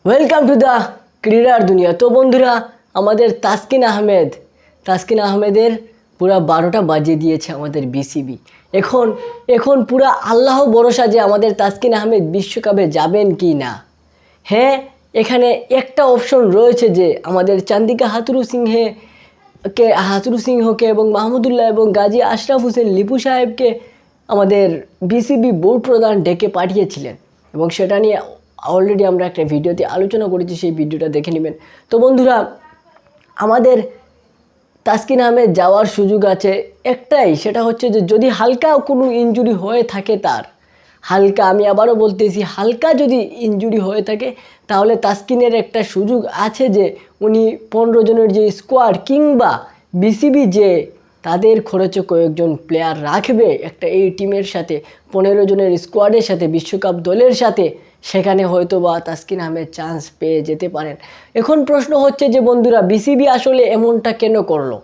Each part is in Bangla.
ওয়েলকাম টু দ্য ক্রীড়ার দুনিয়া। তো বন্ধুরা, আমাদের তাসকিন আহমেদের পুরা 12টা বাজিয়ে দিয়েছে আমাদের বিসিবি। এখন পুরা আল্লাহ ভরসা যে আমাদের তাসকিন আহমেদ বিশ্বকাপে যাবেন কি না। হ্যাঁ, এখানে একটা অপশন রয়েছে যে আমাদের চান্দিকা হাথুরু সিংহকে এবং মাহমুদুল্লাহ এবং গাজী আশরাফ হোসেন লিপু সাহেবকে আমাদের বিসিবি বোর্ড প্রধান ডেকে পাঠিয়েছিলেন এবং সেটা নিয়ে অলরেডি আমরা একটা ভিডিওতে আলোচনা করেছি, সেই ভিডিওটা দেখে নেবেন। তো বন্ধুরা, আমাদের তাসকিন আহমেদ যাওয়ার সুযোগ আছে একটাই, সেটা হচ্ছে যে যদি হালকা কোনো ইনজুরি হয়ে থাকে, আমি আবারও বলতেছি, হালকা যদি ইনজুরি হয়ে থাকে তাহলে তাসকিনের একটা সুযোগ আছে যে উনি 15 জনের যে স্কোয়াড কিংবা বিসিবি যে তাদের খরচে কয়েকজন প্লেয়ার রাখবে একটা এই টিমের সাথে, 15 জনের স্কোয়াডের সাথে, বিশ্বকাপ দলের সাথে, সেখানে হয়তো বা তাসকিন আহমেদ চান্স পেয়ে যেতে পারেন। এখন প্রশ্ন হচ্ছে যে বন্ধুরা, বিসিবি আসলে এমনটা কেন করলো?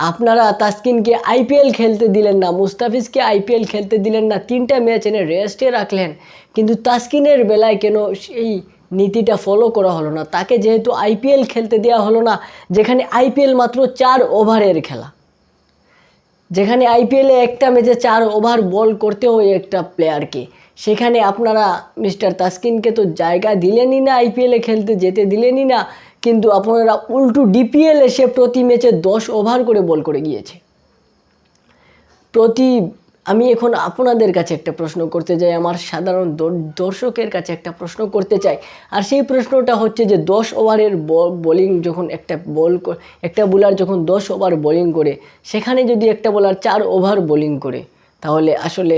আপনারা তাসকিনকে আইপিএল খেলতে দিলেন না, মুস্তাফিজকে আইপিএল খেলতে দিলেন না, 3টা ম্যাচ এনে রেস্টে রাখলেন, কিন্তু তাসকিনের বেলায় কেন সেই নীতিটা ফলো করা হলো না? তাকে যেহেতু আইপিএল খেলতে দেওয়া হলো না, যেখানে আইপিএল মাত্র 4 ওভারের খেলা, যেখানে আইপিএলে একটা ম্যাচে 4 ওভার বল করতে হয় একটা প্লেয়ারকে, সেখানে আপনারা মিস্টার তাসকিনকে তো জায়গা দিলেনই না, আইপিএলে খেলতে যেতে দিলেনই না, কিন্তু আপনারা উল্টো ডিপিএল এসে প্রতি ম্যাচে 10 ওভার করে বল করে গিয়েছে। আমি এখন আপনাদের কাছে একটা প্রশ্ন করতে চাই, আমার সাধারণ দর্শকের কাছে একটা প্রশ্ন করতে চাই, আর সেই প্রশ্নটা হচ্ছে যে 10 ওভারের বোলিং যখন একটা বোলার যখন 10 ওভার বোলিং করে, সেখানে যদি একটা বোলার 4 ওভার বোলিং করে, তাহলে আসলে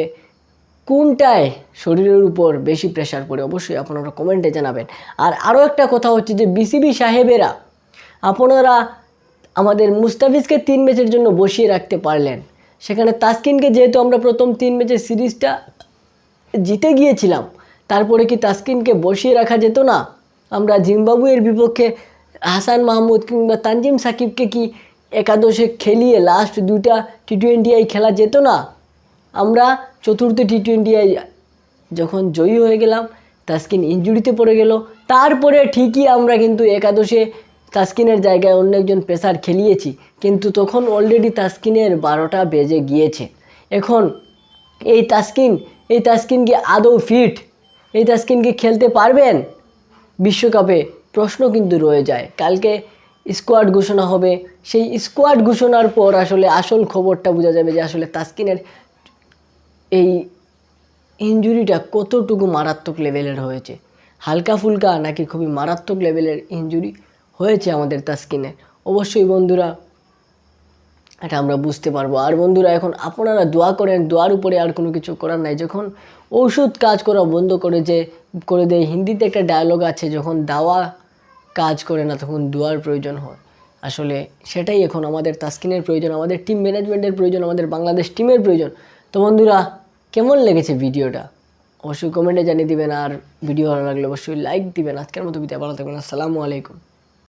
কোনটায় শরীরের উপর বেশি প্রেশার পড়ে? অবশ্যই আপনারা কমেন্টে জানাবেন। আর আরও একটা কথা হচ্ছে যে বিসিবি সাহেবেরা, আপনারা আমাদের মুস্তাফিজকে 3 ম্যাচের জন্য বসিয়ে রাখতে পারলেন, সেখানে তাসকিনকে যেহেতু আমরা প্রথম 3 ম্যাচের সিরিজটা জিতে গিয়েছিলাম, তারপরে কি তাসকিনকে বসিয়ে রাখা যেত না? আমরা জিম্বাবুয়ের বিপক্ষে হাসান মাহমুদ কিংবা তানজিম সাকিবকে কি একাদশে খেলিয়ে লাস্ট 2টা টি20 খেলা যেত না? আমরা চতুর্থ টি20 যখন জয়ী হয়ে গেলাম, তাসকিন ইনজুরিতে পড়ে গেল, তারপরে ঠিকই আমরা কিন্তু একাদশে তাসকিনের জায়গায় অন্য একজন পেসার খেলিয়েছি, কিন্তু তখন অলরেডি তাসকিনের 12টা বেজে গিয়েছে। এখন এই তাসকিন কি আদৌ ফিট? এই তাসকিন কি খেলতে পারবেন বিশ্বকাপে? প্রশ্ন কিন্তু রয়ে যায়। কালকে স্কোয়াড ঘোষণা হবে, সেই স্কোয়াড ঘোষণার পর আসলে আসল খবরটা বোঝা যাবে যে আসলে তাসকিনের এই ইনজুরিটা কতটুকু মারাত্মক লেভেলের হয়েছে, হালকা ফুলকা নাকি খুবই মারাত্মক লেভেলের ইনজুরি হয়েছে আমাদের তাসকিনের। অবশ্যই বন্ধুরা, এটা আমরা বুঝতে পারবো। আর বন্ধুরা, এখন আপনারা দোয়া করেন, দোয়ার উপরে আর কোনো কিছু করার নাই। যখন ঔষধ কাজ করা বন্ধ করে দেয়, হিন্দিতে একটা ডায়লগ আছে, যখন দাওয়া কাজ করে না তখন দোয়ার প্রয়োজন হয়। আসলে সেটাই এখন আমাদের তাসকিনের প্রয়োজন, আমাদের টিম ম্যানেজমেন্টের প্রয়োজন, আমাদের বাংলাদেশ টিমের প্রয়োজন। তো বন্ধুরা, কেমন লেগেছে ভিডিওটা অবশ্যই কমেন্টে জানিয়ে দিবেন, আর ভিডিও ভালো লাগলে অবশ্যই লাইক দিবেন। আজকের মতো বিদায়, ভালো থাকবেন, আসসালামু আলাইকুম।